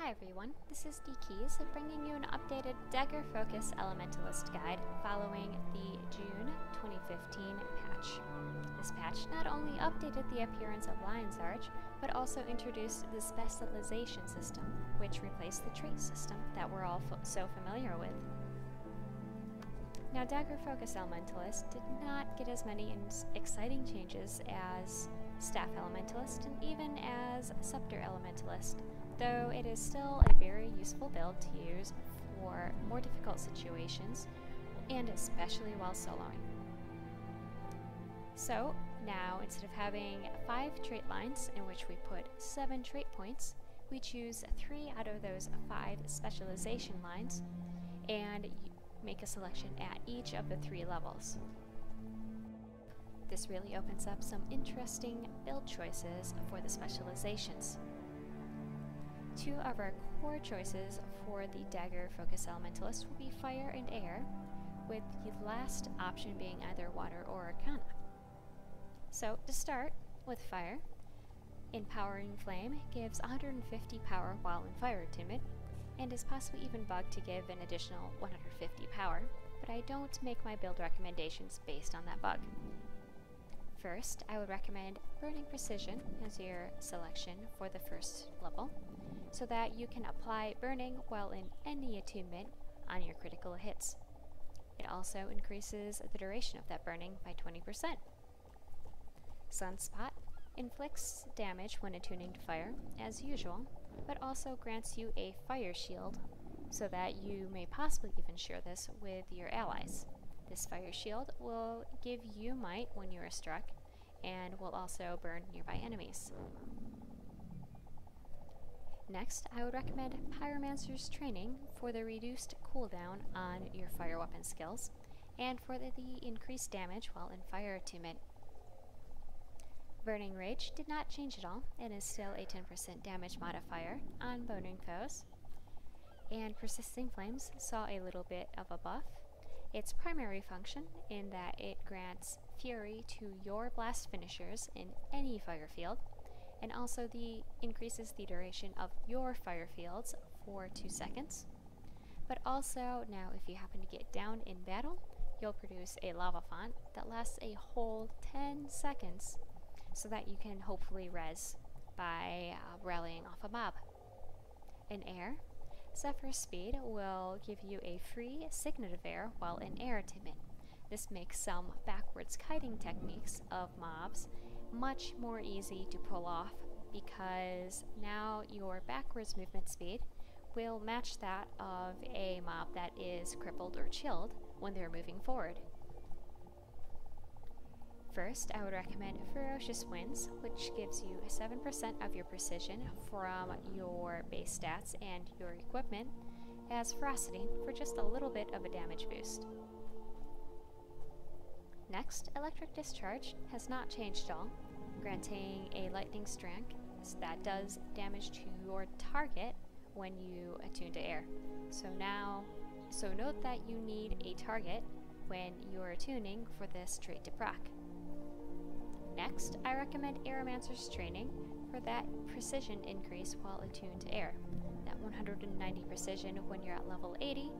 Hi everyone, this is DKeys bringing you an updated Dagger Focus Elementalist guide following the June 2015 patch. This patch not only updated the appearance of Lion's Arch, but also introduced the specialization system, which replaced the trait system that we're all so familiar with. Now, Dagger Focus Elementalist did not get as many exciting changes as Staff Elementalist and even as Scepter Elementalist, though it is still a very useful build to use for more difficult situations, and especially while soloing. So now, instead of having 5 trait lines in which we put 7 trait points, we choose 3 out of those 5 specialization lines and make a selection at each of the 3 levels. This really opens up some interesting build choices for the specializations. 2 of our core choices for the Dagger Focus Elementalist will be Fire and Air, with the last option being either Water or Arcana. So, to start with Fire, Empowering Flame gives 150 power while in fire attunement, and is possibly even bugged to give an additional 150 power, but I don't make my build recommendations based on that bug. First, I would recommend Burning Precision as your selection for the first level, so that you can apply Burning while in any attunement on your critical hits. It also increases the duration of that burning by 20%. Sunspot inflicts damage when attuning to fire, as usual, but also grants you a fire shield, so that you may possibly even share this with your allies. This fire shield will give you might when you are struck, and will also burn nearby enemies. Next, I would recommend Pyromancer's Training for the reduced cooldown on your fire weapon skills, and for the increased damage while in fire attunement. Burning Rage did not change at all, and is still a 10% damage modifier on boning foes. And Persisting Flames saw a little bit of a buff. Its primary function in that it grants Fury to your blast finishers in any fire field, and also increases the duration of your fire fields for 2 seconds. But also, now if you happen to get down in battle, you'll produce a lava font that lasts a whole 10 seconds, so that you can hopefully res by rallying off a mob. In air, Zephyr's Speed will give you a free Signet of Air while in air attunement. This makes some backwards kiting techniques of mobs much more easy to pull off, because now your backwards movement speed will match that of a mob that is crippled or chilled when they're moving forward. First, I would recommend Ferocious Winds, which gives you 7% of your precision from your base stats and your equipment, as Ferocity for just a little bit of a damage boost. Next, Electric Discharge has not changed at all, granting a lightning strike that does damage to your target when you attune to air. So note that you need a target when you're attuning for this trait to proc. Next, I recommend Aeromancer's Training for that precision increase while attuned to air. That 190 precision when you're at level 80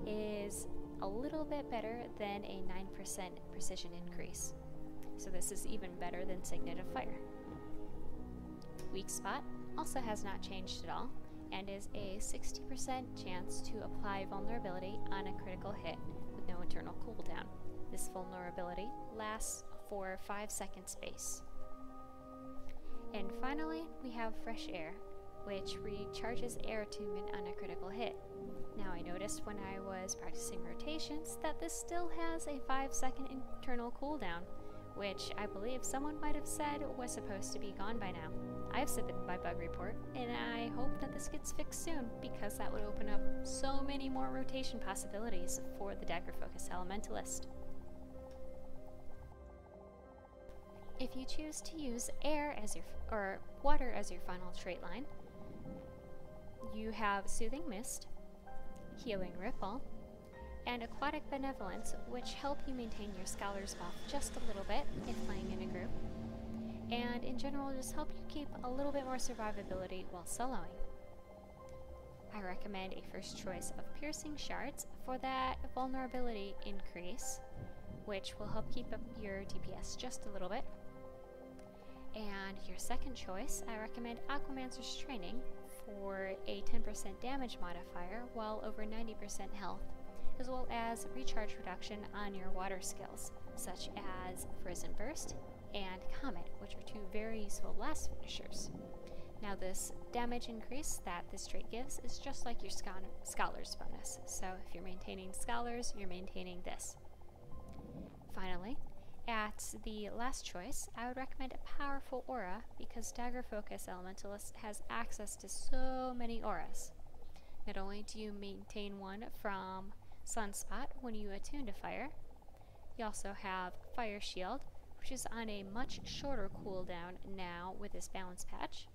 is a little bit better than a 9% precision increase. So this is even better than Signet of Fire. Weak Spot also has not changed at all, and is a 60% chance to apply vulnerability on a critical hit with no internal cooldown. This vulnerability lasts for 5 second space. And finally, we have Fresh Air, which recharges air attunement on a critical hit. Now, I noticed when I was practicing rotations that this still has a 5-second internal cooldown, which I believe someone might have said was supposed to be gone by now. I've submitted my bug report, and I hope that this gets fixed soon, because that would open up so many more rotation possibilities for the Dagger Focus Elementalist. If you choose to use air as or water as your final trait line, you have Soothing Mist, Healing Ripple, and Aquatic Benevolence, which help you maintain your Scholar's buff just a little bit if playing in a group, and in general just help you keep a little bit more survivability while soloing. I recommend a first choice of piercing shards for that vulnerability increase, which will help keep up your DPS just a little bit. And your second choice, I recommend Aquamancer's Training for a 10% damage modifier while over 90% health, as well as recharge reduction on your water skills, such as Frozen Burst and Comet, which are two very useful blast finishers. Now this damage increase that this trait gives is just like your Scholar's bonus, so if you're maintaining Scholars, you're maintaining this. Finally, at the last choice, I would recommend a powerful aura because Dagger Focus Elementalist has access to so many auras. Not only do you maintain one from Sunspot when you attune to fire, you also have Fire Shield, which is on a much shorter cooldown now with this balance patch.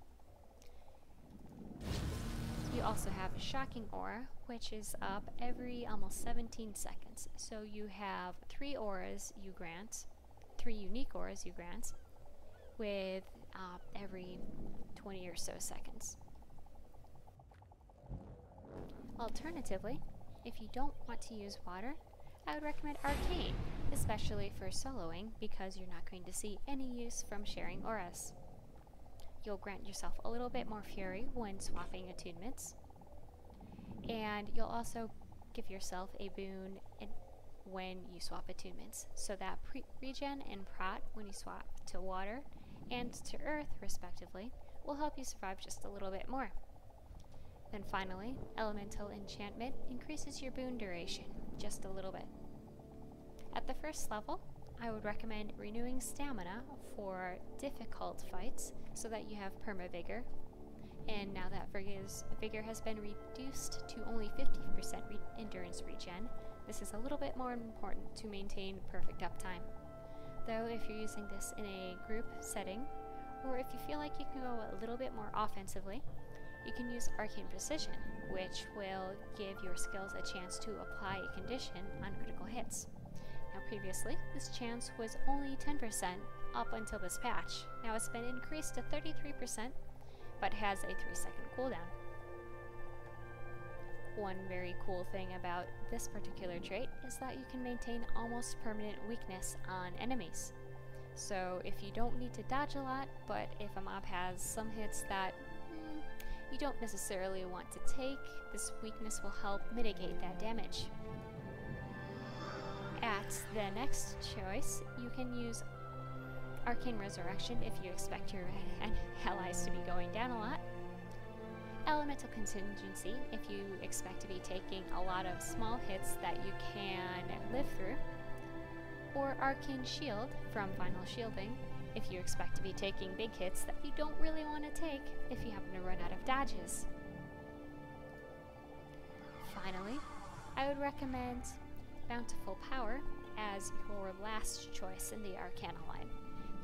You also have Shocking Aura, which is up every almost 17 seconds. So you have 3 auras you grant, 3 unique auras you grant, with every 20 or so seconds. Alternatively, if you don't want to use water, I would recommend Arcane, especially for soloing because you're not going to see any use from sharing auras. You'll grant yourself a little bit more fury when swapping attunements, and you'll also give yourself a boon when you swap attunements, so that regen and prot when you swap to water and to earth respectively will help you survive just a little bit more. Then finally, Elemental Enchantment increases your boon duration just a little bit. At the first level, I would recommend renewing stamina for difficult fights so that you have perma-vigor. And now that vigor has been reduced to only 50% endurance regen, this is a little bit more important to maintain perfect uptime. Though if you're using this in a group setting, or if you feel like you can go a little bit more offensively, you can use Arcane Precision, which will give your skills a chance to apply a condition on critical hits. Now previously, this chance was only 10% up until this patch. Now it's been increased to 33%, but has a 3-second cooldown. One very cool thing about this particular trait is that you can maintain almost permanent weakness on enemies. So if you don't need to dodge a lot, but if a mob has some hits that you don't necessarily want to take, this weakness will help mitigate that damage. At the next choice, you can use Arcane Resurrection if you expect your allies to be going down a lot. Elemental Contingency if you expect to be taking a lot of small hits that you can live through. Or Arcane Shield from Final Shielding if you expect to be taking big hits that you don't really want to take if you happen to run out of dodges. Finally, I would recommend Bountiful Power as your last choice in the Arcana line.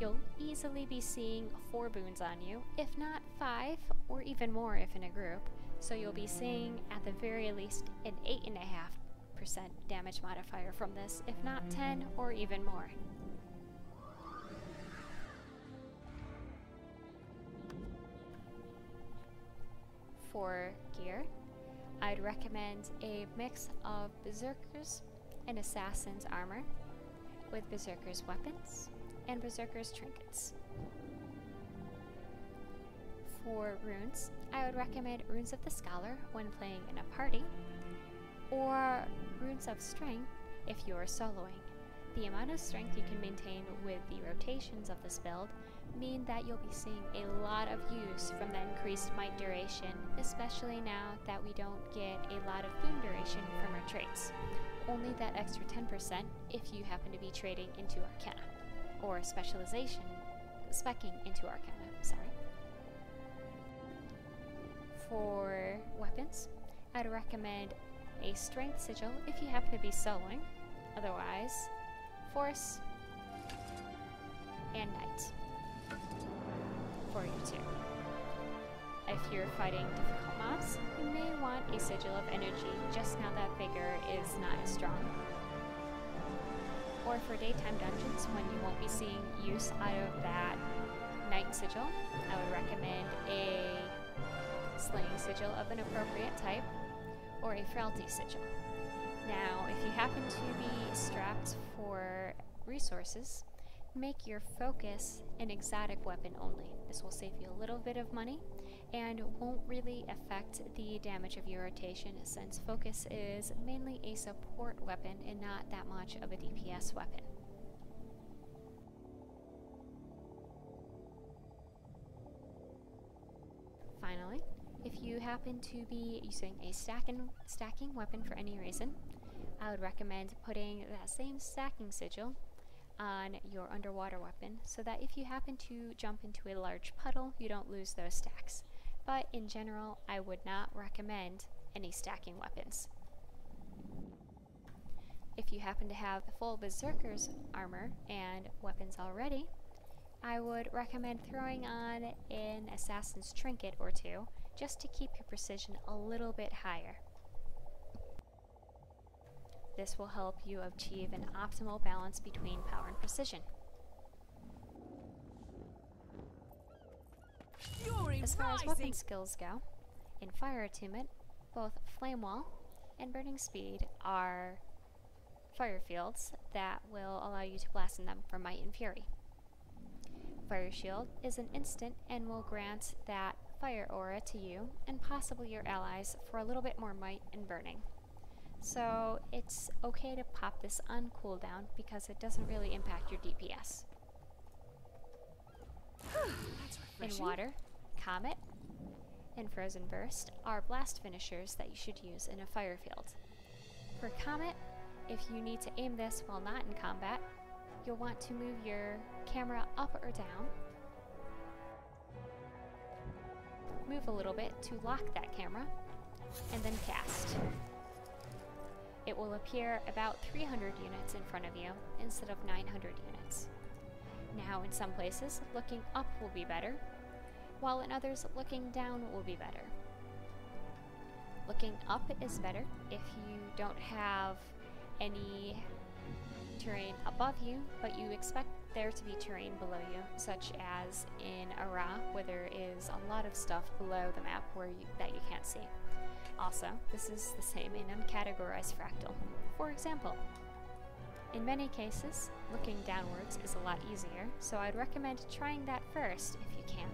You'll easily be seeing 4 boons on you, if not 5, or even more if in a group, so you'll be seeing at the very least an 8.5% damage modifier from this, if not 10 or even more. For gear, I'd recommend a mix of Berserkers and Assassin's armor with Berserkers weapons and Berserkers trinkets. For runes, I would recommend Runes of the Scholar when playing in a party, or Runes of Strength if you're soloing. The amount of strength you can maintain with the rotations of this build mean that you'll be seeing a lot of use from the increased might duration, especially now that we don't get a lot of boon duration from our traits. Only that extra 10% if you happen to be trading into Arcana, or specialization, speccing into Arcana, sorry. For weapons, I'd recommend a Strength Sigil if you happen to be soloing, otherwise Force and Knight for you two. If you're fighting difficult mobs, you may want a Sigil of Energy just now that Vigor is not as strong. Or for daytime dungeons when you won't be seeing use out of that Knight Sigil, I would recommend a slaying sigil of an appropriate type, or a frailty sigil. Now, if you happen to be strapped for resources, make your focus an exotic weapon only. This will save you a little bit of money and won't really affect the damage of your rotation, since focus is mainly a support weapon and not that much of a DPS weapon. Finally, if you happen to be using a stacking weapon for any reason, I would recommend putting that same stacking sigil on your underwater weapon, so that if you happen to jump into a large puddle, you don't lose those stacks. But in general, I would not recommend any stacking weapons. If you happen to have full Berserker's armor and weapons already, I would recommend throwing on an Assassin's Trinket or two, just to keep your precision a little bit higher. This will help you achieve an optimal balance between power and precision. As far as weapon skills go, in Fire Attunement, both Flame Wall and Burning Speed are fire fields that will allow you to blast in them for Might and Fury. Fire Shield is an instant and will grant that fire aura to you and possibly your allies for a little bit more might and burning. So it's okay to pop this on cooldown because it doesn't really impact your DPS. In Water, Comet, and Frozen Burst are blast finishers that you should use in a fire field. For Comet, if you need to aim this while not in combat, you'll want to move your camera up or down, move a little bit to lock that camera, and then cast. It will appear about 300 units in front of you instead of 900 units. Now, in some places, looking up will be better, while in others, looking down will be better. Looking up is better if you don't have any terrain above you, but you expect there to be terrain below you, such as in Ara, where there is a lot of stuff below the map that you can't see. Also, this is the same in uncategorized fractal. For example, in many cases, looking downwards is a lot easier, so I'd recommend trying that first if you can.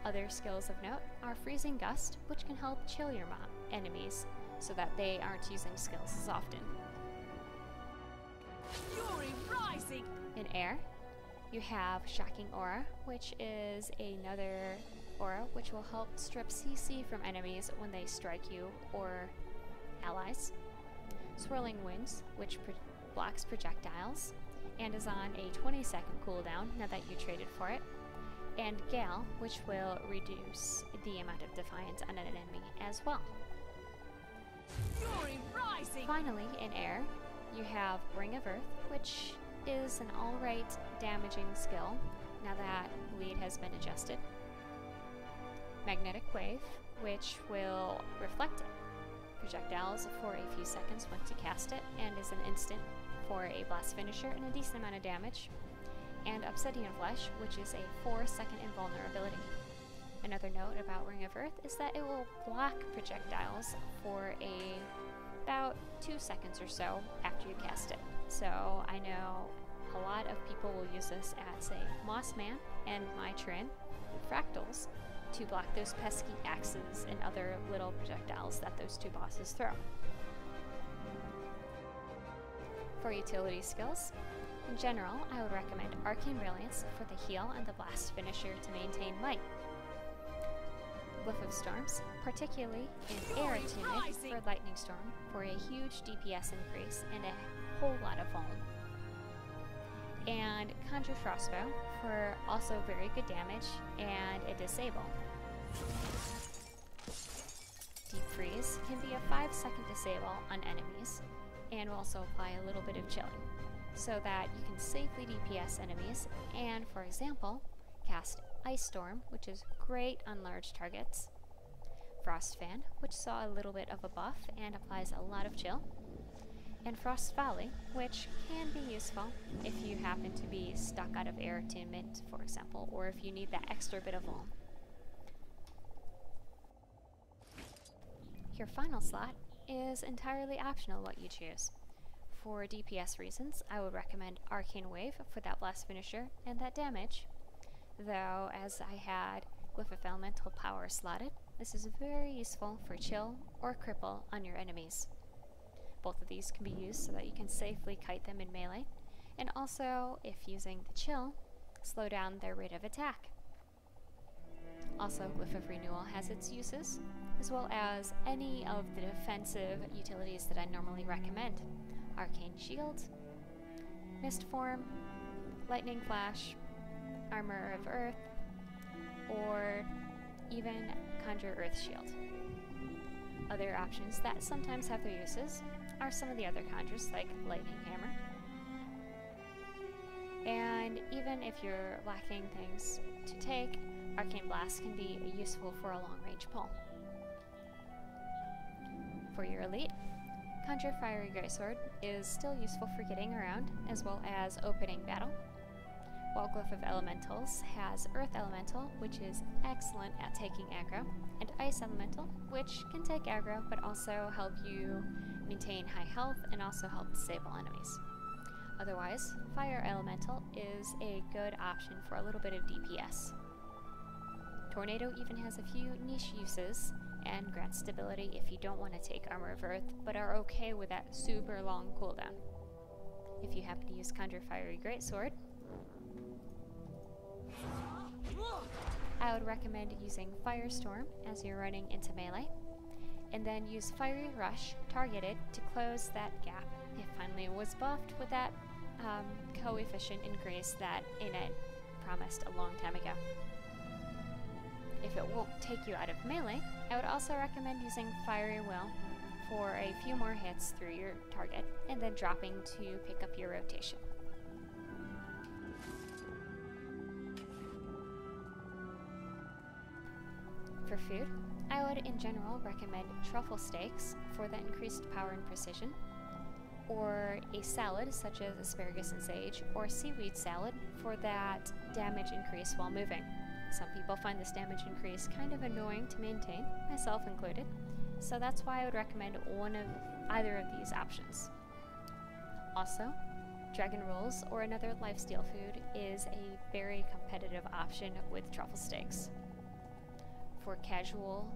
Other skills of note are Freezing Gust, which can help chill your enemies so that they aren't using skills as often. Fury rising! In Air, you have Shocking Aura, which is another aura which will help strip CC from enemies when they strike you or allies. Swirling Winds, which blocks projectiles and is on a 20-second cooldown now that you traded for it. And Gale, which will reduce the amount of Defiance on an enemy as well. Fury rising! Finally, in Air, you have Ring of Earth, which is an alright damaging skill now that bleed has been adjusted. Magnetic Wave, which will reflect projectiles for a few seconds once you cast it, and is an instant for a blast finisher and a decent amount of damage. And Obsidian Flesh, which is a 4-second invulnerability. Another note about Ring of Earth is that it will block projectiles for about 2 seconds or so after you cast it. So I know a lot of people will use this at, say, Mossman and Mytrin with fractals to block those pesky axes and other little projectiles that those two bosses throw. For utility skills, in general, I would recommend Arcane Brilliance for the heal and the blast finisher to maintain might. Whiff of Storms, particularly in Air Attunement for Lightning Storm, for a huge DPS increase and a whole lot of foam. And Conjure Crossbow for also very good damage and a disable. Deep Freeze can be a 5-second disable on enemies and will also apply a little bit of chilling, so that you can safely DPS enemies and, for example, cast Ice Storm, which is great on large targets, Frost Fan, which saw a little bit of a buff and applies a lot of chill, and Frost Volley, which can be useful if you happen to be stuck out of Air Attunement, for example, or if you need that extra bit of foam. Your final slot is entirely optional what you choose. For DPS reasons, I would recommend Arcane Wave for that blast finisher and that damage, though as I had Glyph of Elemental Power slotted, this is very useful for chill or cripple on your enemies. Both of these can be used so that you can safely kite them in melee, and also, if using the chill, slow down their rate of attack. Also, Glyph of Renewal has its uses, as well as any of the defensive utilities that I normally recommend. Arcane Shield, Mist Form, Lightning Flash, Armor of Earth, or even Conjure Earth Shield. Other options that sometimes have their uses are some of the other conjures like Lightning Hammer. And even if you're lacking things to take, Arcane Blast can be useful for a long-range pull. For your elite, Conjure Fiery Greatsword is still useful for getting around, as well as opening battle, while Glyph of Elementals has Earth Elemental, which is excellent at taking aggro, and Ice Elemental, which can take aggro, but also help you maintain high health and also help disable enemies. Otherwise, Fire Elemental is a good option for a little bit of DPS. Tornado even has a few niche uses, and grants stability if you don't want to take Armor of Earth, but are okay with that super long cooldown. If you happen to use Conjure Fiery Greatsword, I would recommend using Firestorm as you're running into melee, and then use Fiery Rush targeted to close that gap. It finally was buffed with that coefficient increase that Innit promised a long time ago. If it won't take you out of melee, I would also recommend using Fiery Will for a few more hits through your target, and then dropping to pick up your rotation. For food, I would in general recommend truffle steaks for the increased power and precision, or a salad such as asparagus and sage, or seaweed salad for that damage increase while moving. Some people find this damage increase kind of annoying to maintain, myself included, so that's why I would recommend either of these options. Also, dragon rolls or another lifesteal food is a very competitive option with truffle steaks. For casual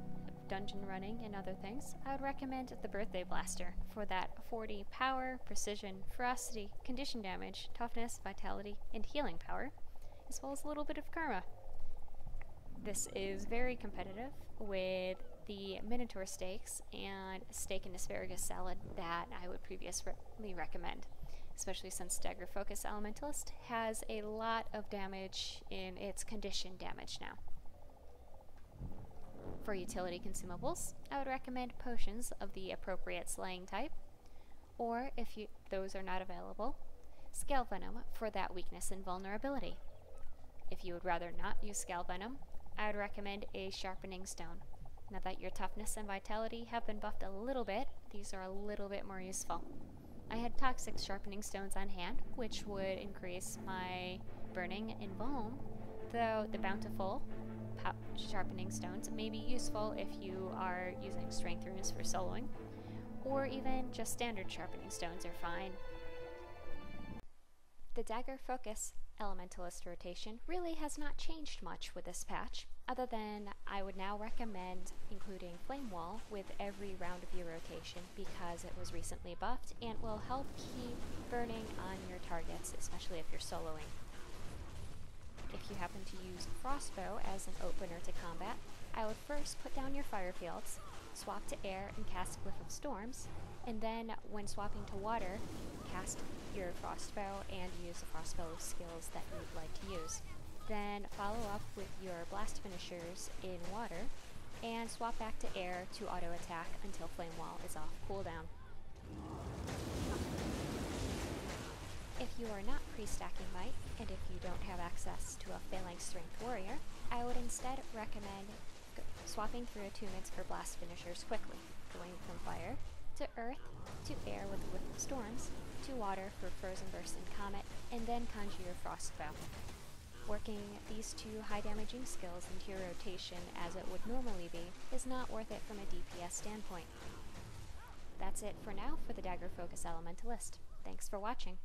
dungeon running and other things, I would recommend the Birthday Blaster for that 40 power, precision, ferocity, condition damage, toughness, vitality, and healing power, as well as a little bit of karma. This is very competitive with the Minotaur steaks and steak and asparagus salad that I would previously recommend, especially since Dagger Focus Elementalist has a lot of damage in its condition damage now. For utility consumables, I would recommend potions of the appropriate slaying type, or if those are not available, Scale Venom for that weakness and vulnerability. If you would rather not use Scale Venom, I would recommend a Sharpening Stone. Now that your toughness and vitality have been buffed a little bit, these are a little bit more useful. I had Toxic Sharpening Stones on hand, which would increase my burning and vuln, though the Bountiful Sharpening Stones may be useful if you are using Strength Runes for soloing, or even just standard Sharpening Stones are fine. The Dagger Focus Elementalist rotation really has not changed much with this patch, other than I would now recommend including Flame Wall with every round of your rotation because it was recently buffed and will help keep burning on your targets, especially if you're soloing. If you happen to use Frostbow as an opener to combat, I would first put down your fire fields, swap to air and cast Glyph of Storms, and then when swapping to water, cast your Frostbow and use the Frostbow skills that you would like to use. Then follow up with your blast finishers in water, and swap back to air to auto attack until Flame Wall is off cooldown. If you are not pre-stacking Might, and if you don't have access to a Phalanx Strength Warrior, I would instead recommend swapping through attunements for blast finishers quickly, going from fire to earth to air with Glyph of Storms, to water for Frozen Burst and Comet, and then conjure your Frostbow. Working these two high damaging skills into your rotation as it would normally be is not worth it from a DPS standpoint. That's it for now for the Dagger Focus Elementalist. Thanks for watching.